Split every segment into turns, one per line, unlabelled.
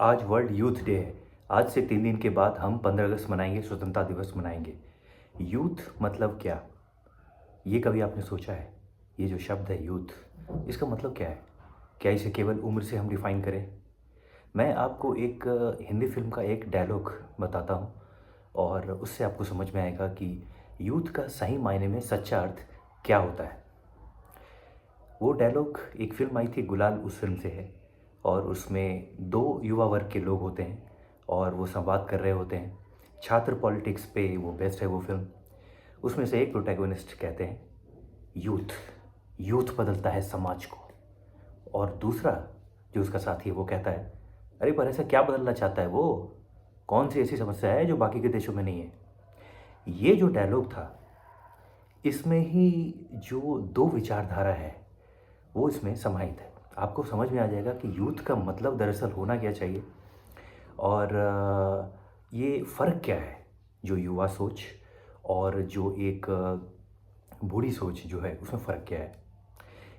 आज world youth day है। आज से 3 दिन के बाद हम 15 अगस्त मनाएंगे, स्वतंत्रता दिवस मनाएंगे। यूथ मतलब क्या? ये कभी आपने सोचा है? ये जो शब्द है यूथ, इसका मतलब क्या है? क्या इसे केवल उम्र से हम डिफाइन करें? मैं आपको एक हिंदी फिल्म का एक डायलॉग बताता हूँ और उससे आपको समझ में आएगा कि यूथ का सही मायने में सच्चा अर्थ क्या होता है। वो डायलॉग, एक फ़िल्म आई थी गुलाल, उस फ़िल्म से है और उसमें 2 युवा वर्ग के लोग होते हैं और वो संवाद कर रहे होते हैं। छात्र पॉलिटिक्स पे वो बेस्ड है वो फ़िल्म। उसमें से एक प्रोटैगनिस्ट कहते हैं, यूथ, यूथ बदलता है समाज को। और दूसरा जो उसका साथी है वो कहता है, अरे पर ऐसा क्या बदलना चाहता है वो? कौन सी ऐसी समस्या है जो बाकी के देशों में नहीं है? ये जो डायलॉग था, इसमें ही जो 2 विचारधारा है वो इसमें समाहित है। आपको समझ में आ जाएगा कि यूथ का मतलब दरअसल होना क्या चाहिए और ये फ़र्क क्या है, जो युवा सोच और जो एक बूढ़ी सोच जो है उसमें फ़र्क क्या है।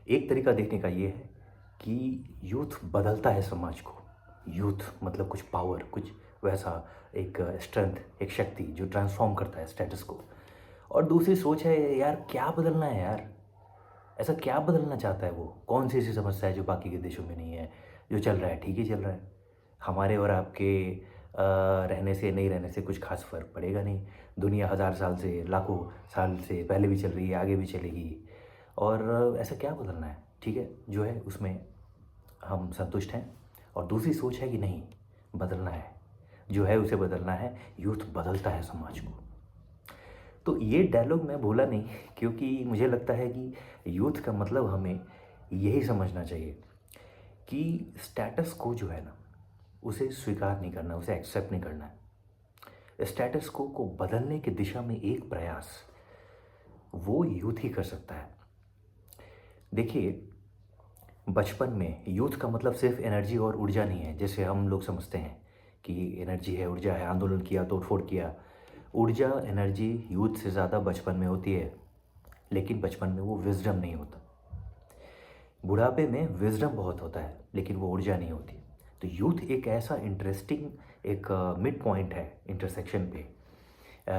एक तरीका देखने का ये है कि यूथ बदलता है समाज को। यूथ मतलब कुछ पावर, कुछ वैसा एक स्ट्रेंथ, एक शक्ति जो ट्रांसफॉर्म करता है स्टेटस को। और दूसरी सोच है, यार क्या बदलना है यार? ऐसा क्या बदलना चाहता है वो? कौन सी ऐसी समस्या है जो बाकी के देशों में नहीं है? जो चल रहा है ठीक ही चल रहा है। हमारे और आपके रहने से नहीं रहने से कुछ ख़ास फ़र्क पड़ेगा नहीं। दुनिया हज़ार साल से, लाखों साल से पहले भी चल रही है, आगे भी चलेगी। और ऐसा क्या बदलना है? ठीक है, जो है उसमें हम संतुष्ट हैं। और दूसरी सोच है कि नहीं, बदलना है, जो है उसे बदलना है। यूथ बदलता है समाज को। तो ये डायलॉग मैं बोला नहीं, क्योंकि मुझे लगता है कि यूथ का मतलब हमें यही समझना चाहिए कि स्टेटस को जो है ना, उसे स्वीकार नहीं करना, उसे एक्सेप्ट नहीं करना है। स्टेटस को बदलने की दिशा में एक प्रयास वो यूथ ही कर सकता है। देखिए, बचपन में यूथ का मतलब सिर्फ एनर्जी और ऊर्जा नहीं है, जैसे हम लोग समझते हैं कि एनर्जी है, ऊर्जा है, आंदोलन किया, तोड़फोड़ किया। ऊर्जा, एनर्जी यूथ से ज़्यादा बचपन में होती है, लेकिन बचपन में वो विजडम नहीं होता। बुढ़ापे में विजडम बहुत होता है, लेकिन वो ऊर्जा नहीं होती। तो यूथ एक ऐसा इंटरेस्टिंग एक मिड पॉइंट है इंटरसेक्शन पे,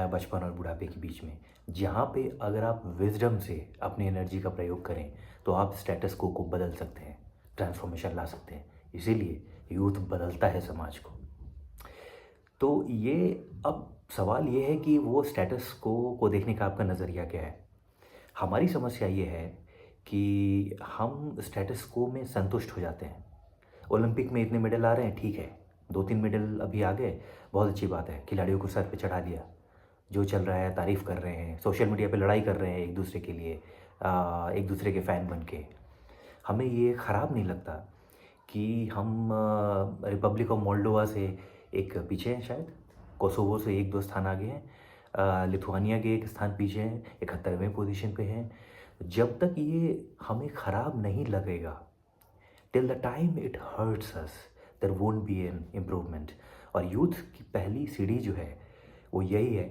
बचपन और बुढ़ापे के बीच में, जहाँ पे अगर आप विजडम से अपनी एनर्जी का प्रयोग करें तो आप स्टेटस को बदल सकते हैं, ट्रांसफॉर्मेशन ला सकते हैं। इसीलिए यूथ बदलता है समाज को। तो ये, अब सवाल ये है कि वो स्टेटस को देखने का आपका नज़रिया क्या है। हमारी समस्या ये है कि हम स्टेटस को में संतुष्ट हो जाते हैं। ओलंपिक में इतने मेडल आ रहे हैं, ठीक है, 2-3 मेडल अभी आ गए, बहुत अच्छी बात है, खिलाड़ियों को सर पे चढ़ा दिया। जो चल रहा है, तारीफ़ कर रहे हैं, सोशल मीडिया पे लड़ाई कर रहे हैं एक दूसरे के लिए, एक दूसरे के फ़ैन बन के। हमें ये ख़राब नहीं लगता कि हम रिपब्लिक ऑफ मोल्डोवा से एक पीछे हैं शायद, कोसोवो से 1-2 स्थान आगे हैं, लिथुआनिया के एक स्थान पीछे हैं, 71वें पोजीशन पे हैं। जब तक ये हमें ख़राब नहीं लगेगा, till the time it hurts us, there won't be an improvement. और यूथ की पहली सीढ़ी जो है वो यही है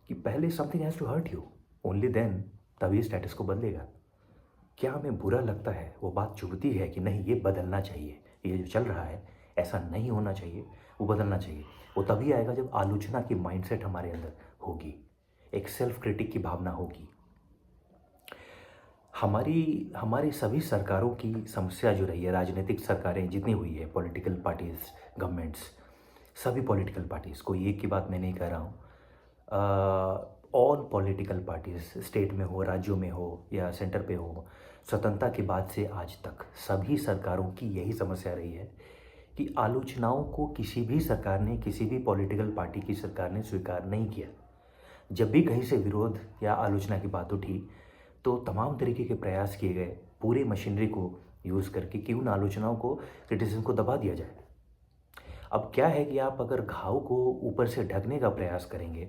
कि पहले something has to hurt you, only then, तभी स्टेटस को बदलेगा। क्या हमें बुरा लगता है, वो बात चुभती है कि नहीं ये बदलना चाहिए, ये जो चल रहा है ऐसा नहीं होना चाहिए, वो बदलना चाहिए। वो तभी आएगा जब आलोचना की माइंडसेट हमारे अंदर होगी, एक सेल्फ क्रिटिक की भावना होगी। हमारी सभी सरकारों की समस्या जो रही है, राजनीतिक सरकारें जितनी हुई है, पॉलिटिकल पार्टीज़, गवर्नमेंट्स, सभी पॉलिटिकल पार्टीज़, कोई एक की बात मैं नहीं कर रहा हूँ, ऑल पॉलिटिकल पार्टीज़, स्टेट में हो, राज्यों में हो या सेंटर पे हो, स्वतंत्रता के बाद से आज तक सभी सरकारों की यही समस्या रही है कि आलोचनाओं को किसी भी सरकार ने, किसी भी पॉलिटिकल पार्टी की सरकार ने स्वीकार नहीं किया। जब भी कहीं से विरोध या आलोचना की बात उठी तो तमाम तरीके के प्रयास किए गए, पूरे मशीनरी को यूज़ करके, कि उन आलोचनाओं को, क्रिटिसिज्म को दबा दिया जाए। अब क्या है कि आप अगर घाव को ऊपर से ढकने का प्रयास करेंगे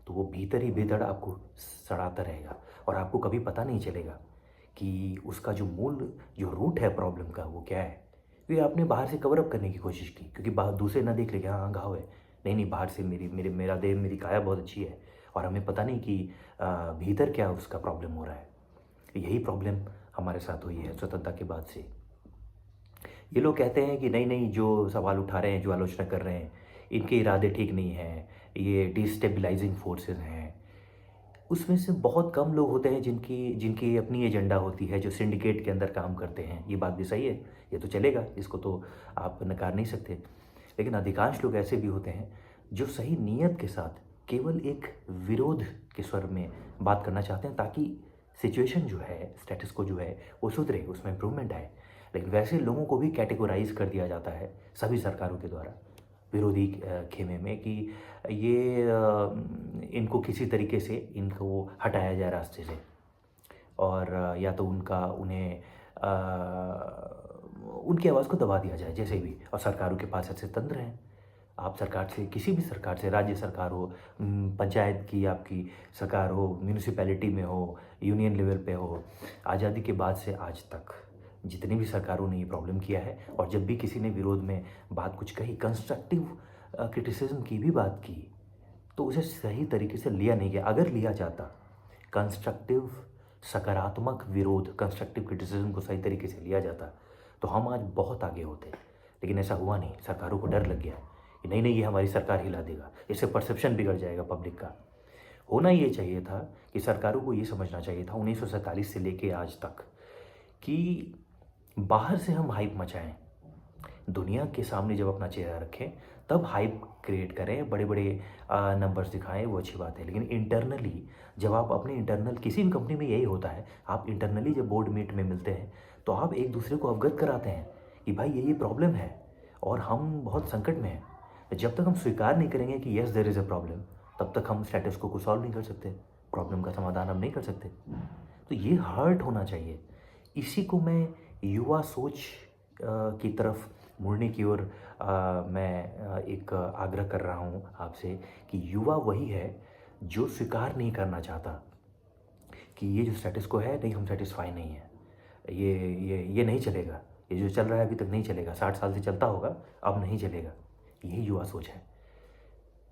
तो वो भीतर ही भीतर आपको सड़ाता रहेगा और आपको कभी पता नहीं चलेगा कि उसका जो मूल, जो रूट है प्रॉब्लम का, वो क्या है। क्योंकि आपने बाहर से कवर अप करने की कोशिश की, क्योंकि बाहर दूसरे ना देख ले कि हाँ हाँ घाव है, नहीं नहीं, बाहर से मेरा देह, मेरी काया बहुत अच्छी है और हमें पता नहीं कि भीतर क्या उसका प्रॉब्लम हो रहा है। यही प्रॉब्लम हमारे साथ हुई है स्वतंत्रता के बाद से। ये लोग कहते हैं कि नहीं नहीं, जो सवाल उठा रहे हैं, जो आलोचना कर रहे हैं, इनके इरादे ठीक नहीं हैं, ये डिस्टेबलाइजिंग फोर्सेस हैं। उसमें से बहुत कम लोग होते हैं जिनकी जिनकी अपनी एजेंडा होती है, जो सिंडिकेट के अंदर काम करते हैं। ये बात भी सही है, ये तो चलेगा, इसको तो आप नकार नहीं सकते। लेकिन अधिकांश लोग ऐसे भी होते हैं जो सही नीयत के साथ केवल एक विरोध के स्वर में बात करना चाहते हैं, ताकि सिचुएशन जो है, स्टेटस को जो है वो सुधरे, उसमें इम्प्रूवमेंट आए। लेकिन वैसे लोगों को भी कैटेगोराइज कर दिया जाता है सभी सरकारों के द्वारा विरोधी खेमे में कि ये इनको किसी तरीके से इनको हटाया जाए रास्ते से, और या तो उन्हें उनकी आवाज़ को दबा दिया जाए जैसे भी। और सरकारों के पास ऐसे तंत्र हैं। आप सरकार से, किसी भी सरकार से, राज्य सरकार हो, पंचायत की आपकी सरकार हो, म्यूनिसिपैलिटी में हो, यूनियन लेवल पे हो, आज़ादी के बाद से आज तक जितनी भी सरकारों ने ये प्रॉब्लम किया है। और जब भी किसी ने विरोध में बात कुछ कही, कंस्ट्रक्टिव क्रिटिसिज्म की भी बात की, तो उसे सही तरीके से लिया नहीं गया। अगर लिया जाता, कंस्ट्रक्टिव सकारात्मक विरोध, कंस्ट्रक्टिव क्रिटिसिज्म को सही तरीके से लिया जाता, तो हम आज बहुत आगे होते। लेकिन ऐसा हुआ नहीं। सरकारों को डर लग गया कि नहीं नहीं, ये हमारी सरकार हिला देगा, इससे परसेप्शन बिगड़ जाएगा पब्लिक का। होना ये चाहिए था कि सरकारों को ये समझना चाहिए था 1947 से लेके आज तक कि बाहर से हम हाइप मचाएं, दुनिया के सामने जब अपना चेहरा रखें तब हाइप क्रिएट करें, बड़े बड़े नंबर्स दिखाएं, वो अच्छी बात है। लेकिन इंटरनली जब आप अपने इंटरनल, किसी भी कंपनी में यही होता है, आप इंटरनली जब बोर्ड मीट में मिलते हैं तो आप एक दूसरे को अवगत कराते हैं कि भाई ये प्रॉब्लम है और हम बहुत संकट में हैं। जब तक हम स्वीकार नहीं करेंगे कि yes there is a problem, तब तक हम स्टेटस को सॉल्व नहीं कर सकते, प्रॉब्लम का समाधान हम नहीं कर सकते। तो ये हर्ट होना चाहिए। इसी को मैं युवा सोच की तरफ मुड़ने की ओर मैं एक आग्रह कर रहा हूँ आपसे कि युवा वही है जो स्वीकार नहीं करना चाहता कि ये जो स्टेटस को है, नहीं, हम सेटिस्फाई नहीं है, ये नहीं चलेगा, ये जो चल रहा है अभी तक नहीं चलेगा, 60 साल से चलता होगा, अब नहीं चलेगा। यही युवा सोच है।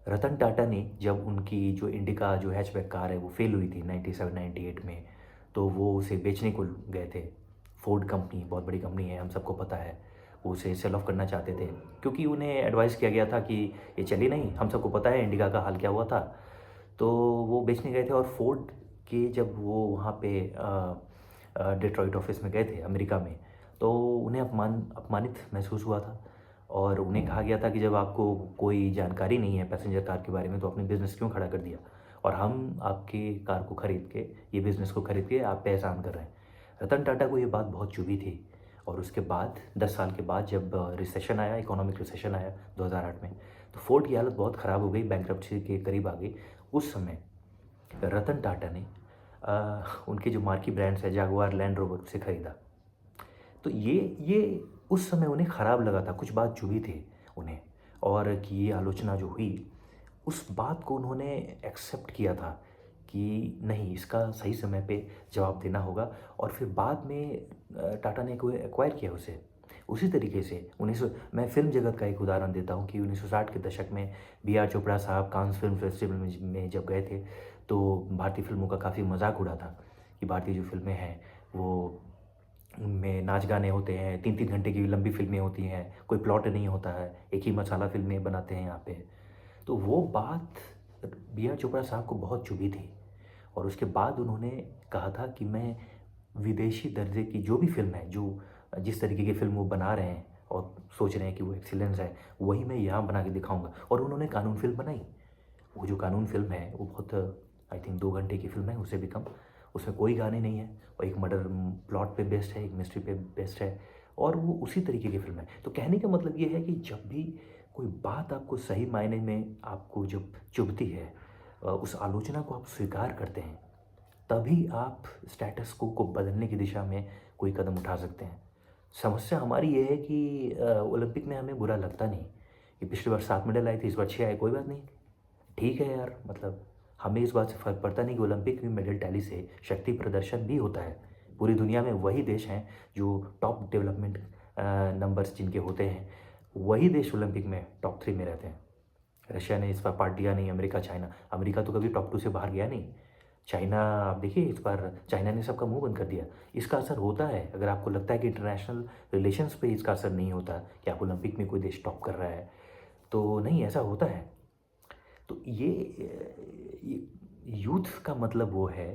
रतन टाटा ने, जब उनकी जो इंडिका जो हैचबैक कार है वो फेल हुई थी 97-98 में, तो वो उसे बेचने को गए थे। फोर्ड कंपनी बहुत बड़ी कंपनी है, हम सबको पता है, वो उसे सेल ऑफ करना चाहते थे क्योंकि उन्हें एडवाइस किया गया था कि ये चली नहीं। हम सबको पता है इंडिका का हाल क्या हुआ था। तो वो बेचने गए थे और फोर्ड के जब वो वहाँ पे डेट्रॉइट ऑफिस में गए थे अमेरिका में, तो उन्हें अपमानित महसूस हुआ था और उन्हें कहा गया था कि जब आपको कोई जानकारी नहीं है पैसेंजर कार के बारे में तो अपने बिज़नेस क्यों खड़ा कर दिया, और हम आपकी कार को ख़रीद के, ये बिज़नेस को ख़रीद के आप पे एहसान कर रहे हैं। रतन टाटा को ये बात बहुत चुभी थी और उसके बाद 10 साल के बाद जब रिसेशन आया, इकोनॉमिक रिसेशन आया 2008 में, तो फोर्ड की हालत बहुत ख़राब हो गई, बैंकरप्सी के करीब आ गई। उस समय रतन टाटा ने उनके जो मार्की ब्रांड्स है जागुआर, लैंड रोवर से ख़रीदा। तो ये उस समय उन्हें ख़राब लगा था, कुछ बात चुभी थी उन्हें, और कि ये आलोचना जो हुई उस बात को उन्होंने एक्सेप्ट किया था कि नहीं, इसका सही समय पे जवाब देना होगा। और फिर बाद में टाटा ने कोई एक्वायर किया उसे। उसी तरीके से मैं फ़िल्म जगत का एक उदाहरण देता हूँ कि 1960 के दशक में बी.आर. चोपड़ा साहब कांस फिल्म फेस्टिवल में जब गए थे तो भारतीय फिल्मों का काफ़ी मजाक उड़ा था कि भारतीय जो फिल्में हैं वो उनमें नाच गाने होते हैं, 3-3 घंटे की लंबी फिल्में होती हैं, कोई प्लॉट नहीं होता है, एक ही मसाला फिल्में बनाते हैं यहाँ पे। तो वो बात बी.आर. चोपड़ा साहब को बहुत चुभी थी और उसके बाद उन्होंने कहा था कि मैं विदेशी दर्जे की जो भी फिल्म है, जो जिस तरीके की फिल्म वो बना रहे हैं और सोच रहे हैं कि वो एक्सीलेंस है, वही मैं यहाँ बना के दिखाऊंगा। और उन्होंने कानून फिल्म बनाई। वो जो कानून फिल्म है वो बहुत, आई थिंक 2 घंटे की फिल्म है, उससे भी कम। उसमें कोई गाने नहीं है और एक मर्डर प्लॉट पे बेस्ड है, एक मिस्ट्री पे बेस्ड है, और वो उसी तरीके की फिल्म है। तो कहने का मतलब ये है कि जब भी कोई बात आपको सही मायने में आपको जब चुभती है, उस आलोचना को आप स्वीकार करते हैं, तभी आप स्टेटस को बदलने की दिशा में कोई कदम उठा सकते हैं। समस्या हमारी ये है कि ओलंपिक में हमें बुरा लगता नहीं कि पिछली बार 7 मेडल आए थे, इस बार 6 आए, कोई बात नहीं, ठीक है यार। मतलब हमें इस बात से फ़र्क पड़ता नहीं कि ओलंपिक में मेडल टैली से शक्ति प्रदर्शन भी होता है। पूरी दुनिया में वही देश हैं जो टॉप डेवलपमेंट नंबर्स जिनके होते हैं, वही देश ओलंपिक में टॉप 3 में रहते हैं। रशिया ने इस बार पार्ट लिया नहीं, अमेरिका, चाइना। अमेरिका तो कभी टॉप 2 से बाहर गया नहीं। चाइना, आप देखिए इस बार चाइना ने सबका मुंह बंद कर दिया। इसका असर होता है, अगर आपको लगता है कि इंटरनेशनल रिलेशंस पे इसका असर नहीं होता कि आप ओलंपिक में कोई देश टॉप कर रहा है, तो नहीं, ऐसा होता है। तो ये यूथ का मतलब वो है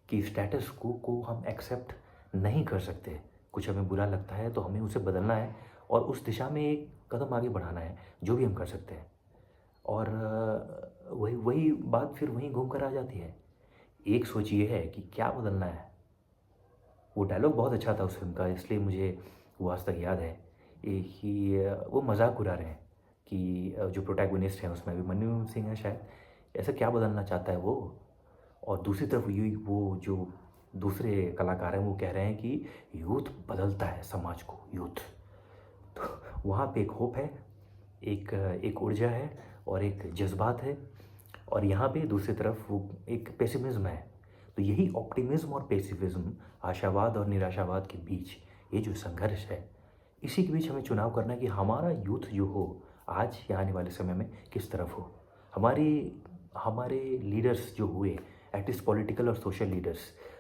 कि स्टेटस को हम एक्सेप्ट नहीं कर सकते। कुछ हमें बुरा लगता है तो हमें उसे बदलना है और उस दिशा में एक कदम आगे बढ़ाना है, जो भी हम कर सकते हैं। और वही वही बात फिर वहीं घूम कर आ जाती है। एक सोच ये है कि क्या बदलना है। वो डायलॉग बहुत अच्छा था उस फ़िल्म का, इसलिए मुझे वो आज तक याद है। कि वो मज़ाक उड़ा रहे हैं कि जो प्रोटैगोनिस्ट हैं उसमें अभिमन्यु सिंह है शायद, ऐसा क्या बदलना चाहता है वो। और दूसरी तरफ ये वो जो दूसरे कलाकार हैं वो कह रहे हैं कि यूथ बदलता है समाज को, यूथ। तो वहाँ पे एक होप है, एक एक ऊर्जा है और एक जज़्बात है। और यहाँ पे दूसरी तरफ वो एक पेसिमिज़्म है। तो यही ऑप्टिमिज़्म और पेसिमिज़्म, आशावाद और निराशावाद के बीच ये जो संघर्ष है, इसी के बीच हमें चुनाव करना है कि हमारा यूथ जो हो आज या आने वाले समय में किस तरफ हो। हमारी हमारे लीडर्स जो हुए, एटलीस्ट पॉलिटिकल और सोशल लीडर्स,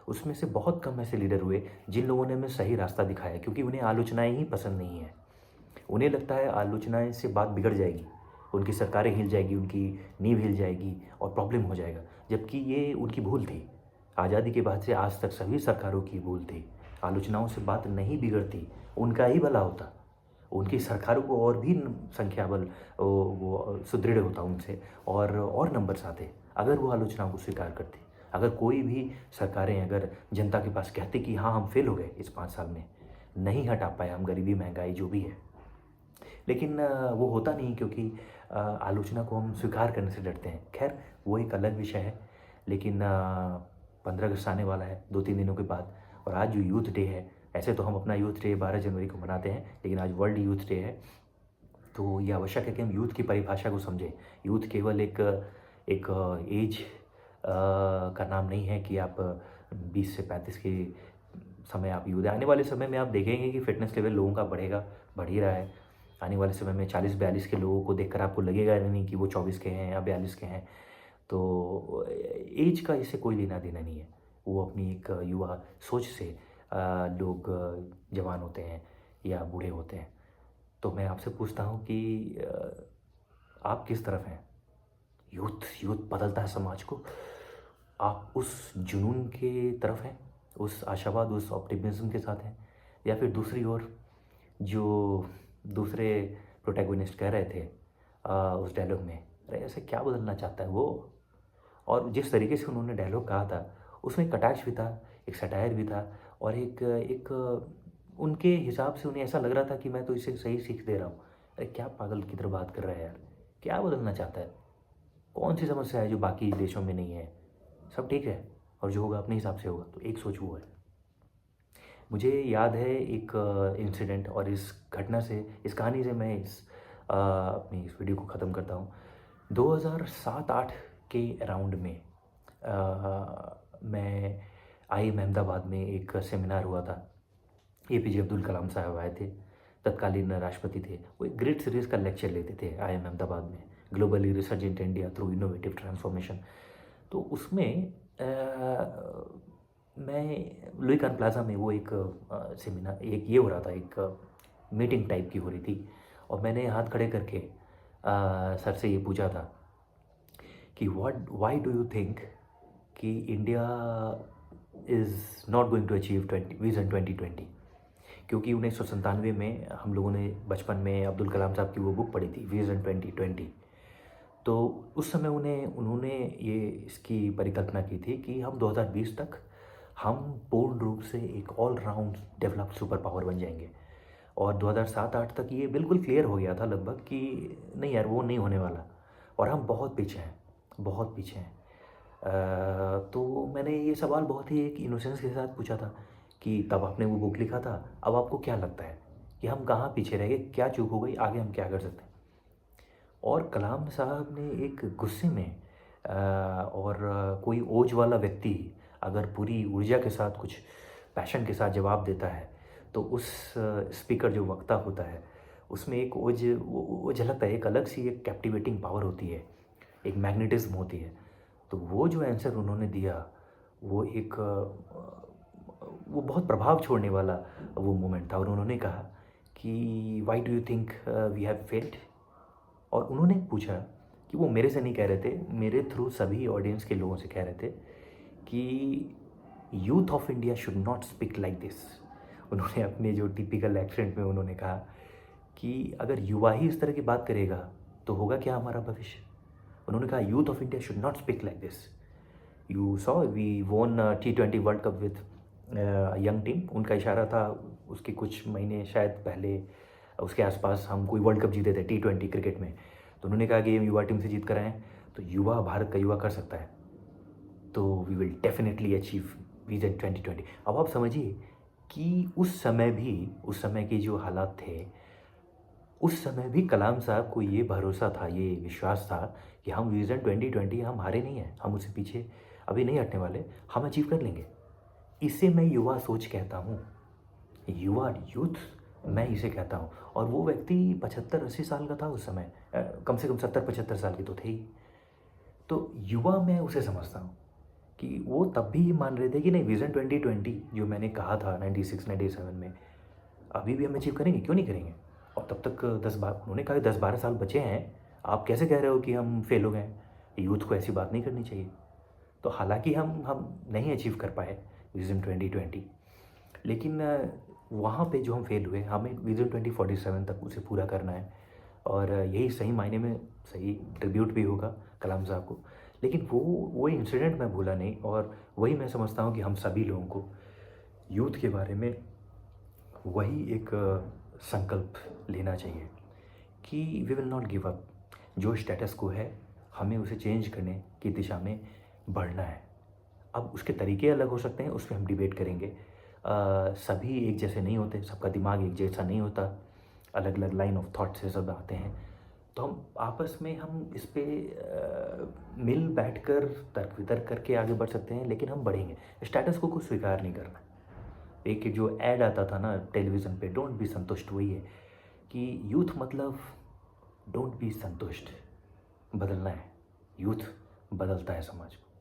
उसमें से बहुत कम ऐसे लीडर हुए जिन लोगों ने हमें सही रास्ता दिखाया, क्योंकि उन्हें आलोचनाएँ ही पसंद नहीं हैं। उन्हें लगता है आलोचनाएँ से बात बिगड़ जाएगी, उनकी सरकारें हिल जाएगी, उनकी नींव हिल जाएगी और प्रॉब्लम हो जाएगा, जबकि ये उनकी भूल थी। आज़ादी के बाद से आज तक सभी सरकारों की भूल थी। आलोचनाओं से बात नहीं बिगड़ती, उनका ही भला होता। उनकी सरकारों को और भी संख्या बल वो सुदृढ़ होता उनसे, और नंबर्स आते अगर वो आलोचनाओं को स्वीकार करती। अगर कोई भी सरकारें अगर जनता के पास कहती कि हाँ हम फेल हो गए इस 5 साल में, नहीं हटा पाए हम गरीबी महंगाई जो भी है, लेकिन वो होता नहीं, क्योंकि आलोचना को हम स्वीकार करने से डरते हैं। खैर, वो एक अलग विषय है। लेकिन 15 अगस्त आने वाला है 2-3 दिनों के बाद, और आज जो यूथ डे है, ऐसे तो हम अपना यूथ डे 12 जनवरी को मनाते हैं, लेकिन आज वर्ल्ड यूथ डे है। तो ये आवश्यक है कि हम यूथ की परिभाषा को समझें। यूथ केवल एक एक एज का नाम नहीं है कि आप 20 से 35 के समय आप यूथ हैं। आने वाले समय में आप देखेंगे कि फ़िटनेस लेवल लोगों का बढ़ेगा, बढ़ ही रहा है। आने वाले समय में 40-42 के लोगों को देखकर आपको लगेगा नहीं कि वो 24 के हैं या 42 के हैं। तो एज का इससे कोई लेना-देना नहीं है। वो अपनी एक युवा सोच से लोग जवान होते हैं या बूढ़े होते हैं। तो मैं आपसे पूछता हूँ कि आप किस तरफ हैं? यूथ यूथ बदलता है समाज को। आप उस जुनून के तरफ हैं, उस आशावाद, उस ऑप्टिमिज़्म के साथ हैं, या फिर दूसरी ओर जो दूसरे प्रोटैगोनिस्ट कह रहे थे उस डायलॉग में, अरे ऐसे क्या बदलना चाहता है वो? और जिस तरीके से उन्होंने डायलॉग कहा था, उसमें एक कटाक्ष भी था, एक सटायर भी था, और एक एक उनके हिसाब से उन्हें ऐसा लग रहा था कि मैं तो इसे सही सीख दे रहा हूँ। अरे क्या पागल की तरह बात कर रहा है यार? क्या बदलना चाहता है? कौन-सी समस्या है जो बाकी देशों में नहीं है? सब ठीक है और जो होगा अपने हिसाब से होगा। तो एक सोच वो है। मुझे याद है एक इंसिडेंट, और इस घटना से, इस कहानी से मैं अपनी इस वीडियो को ख़त्म करता हूँ। 2007-8 के अराउंड में मैं आईआईएम अहमदाबाद में एक सेमिनार हुआ था। एपीजे अब्दुल कलाम साहब आए थे, तत्कालीन राष्ट्रपति थे। वो एक ग्रिड सीरीज़ का लेक्चर लेते थे आईआईएम अहमदाबाद में, globally resurgent India through innovative transformation. तो उसमें मैं लुई कान प्लाज़ा में, वो एक सेमिनार, एक ये हो रहा था, एक मीटिंग टाइप की हो रही थी, और मैंने हाथ खड़े करके सर से ये पूछा था कि व्हाई डू यू थिंक कि India is not going to achieve vision 2020। क्योंकि 1997 में हम लोगों ने बचपन में अब्दुल कलाम साहब की वो बुक पढ़ी थी, विज़न 2020। तो उस समय उन्होंने ये इसकी परिकल्पना की थी कि हम 2020 तक हम पूर्ण रूप से एक all round developed super power बन जाएंगे। और 2007-8 तक ये बिल्कुल क्लियर हो गया था लगभग कि नहीं यार, वो नहीं होने वाला, और हम बहुत पीछे हैं, बहुत पीछे हैं। तो मैंने ये सवाल बहुत ही एक इनोसेंस के साथ पूछा था कि तब आपने वो बुक लिखा था, अब आपको क्या लगता है कि हम कहाँ पीछे रह गए, क्या चूक हो गई, आगे हम क्या कर सकते हैं? और कलाम साहब ने एक गुस्से में और कोई ओज वाला व्यक्ति अगर पूरी ऊर्जा के साथ, कुछ पैशन के साथ जवाब देता है, तो उस स्पीकर जो वक्ता होता है, उसमें एक ओज वो झलकता है, एक अलग सी एक कैप्टिवेटिंग पावर होती है, एक मैग्नेटिज्म होती है। तो वो जो आंसर उन्होंने दिया, वो एक वो बहुत प्रभाव छोड़ने वाला वो मोमेंट था। और उन्होंने कहा कि why do you think we have failed. और उन्होंने पूछा कि वो मेरे से नहीं कह रहे थे, मेरे थ्रू सभी ऑडियंस के लोगों से कह रहे थे कि youth of India should not speak like this. उन्होंने अपने जो टिपिकल एक्सेंट में उन्होंने कहा कि अगर युवा ही इस तरह की बात करेगा तो होगा क्या हमारा भविष्य। उन्होंने कहा youth of India should not speak like this. You saw we won T20 world cup with young team. उनका इशारा था उसके कुछ महीने शायद पहले, उसके आसपास हम कोई वर्ल्ड कप जीते थे T20 क्रिकेट में। तो उन्होंने कहा कि हम युवा टीम से जीत कर आएँ तो युवा, भारत का युवा कर सकता है, तो we will definitely achieve vision 2020। अब आप समझिए कि उस समय के जो हालात थे, उस समय भी कलाम साहब को ये भरोसा था, ये विश्वास था कि हम विजन 2020, हम हारे नहीं हैं, हम उससे पीछे अभी नहीं हटने वाले, हम अचीव कर लेंगे। इसे मैं युवा सोच कहता हूँ, युवा यूथ मैं इसे कहता हूँ। और वो व्यक्ति 75-80 साल का था उस समय, कम से कम 70-75 साल के तो थे ही। तो युवा मैं उसे समझता हूँ कि वो तब भी ये मान रहे थे कि नहीं, विजन 2020 जो मैंने कहा था 96-97 में, अभी भी हम अचीव करेंगे, क्यों नहीं करेंगे। और तब तक 10-12, उन्होंने कहा 10-12 साल बचे हैं, आप कैसे कह रहे हो कि हम फेल हो गए हैं। यूथ को ऐसी बात नहीं करनी चाहिए। तो हालांकि हम नहीं अचीव कर पाए विजन 2020, लेकिन वहाँ पे जो हम फेल हुए, हमें विजन 2047 तक उसे पूरा करना है। और यही सही मायने में सही ट्रिब्यूट भी होगा कलाम साहब को। लेकिन वो इंसिडेंट मैं भूला नहीं। और वही मैं समझता हूँ कि हम सभी लोगों को यूथ के बारे में वही एक संकल्प लेना चाहिए कि we will not give up. जो स्टेटस को है, हमें उसे चेंज करने की दिशा में बढ़ना है। अब उसके तरीके अलग हो सकते हैं, उस पर हम डिबेट करेंगे। सभी एक जैसे नहीं होते, सबका दिमाग एक जैसा नहीं होता, अलग अलग लाइन ऑफ थॉट से सब आते हैं। तो हम आपस में हम इस पे मिल बैठकर तर्क वितर्क करके आगे बढ़ सकते हैं, लेकिन हम बढ़ेंगे। स्टेटस को स्वीकार नहीं करना। एक जो ऐड आता था ना टेलीविज़न पे, डोंट बी संतुष्ट, वही है कि यूथ मतलब डोंट बी संतुष्ट, बदलना है। यूथ बदलता है समाज को।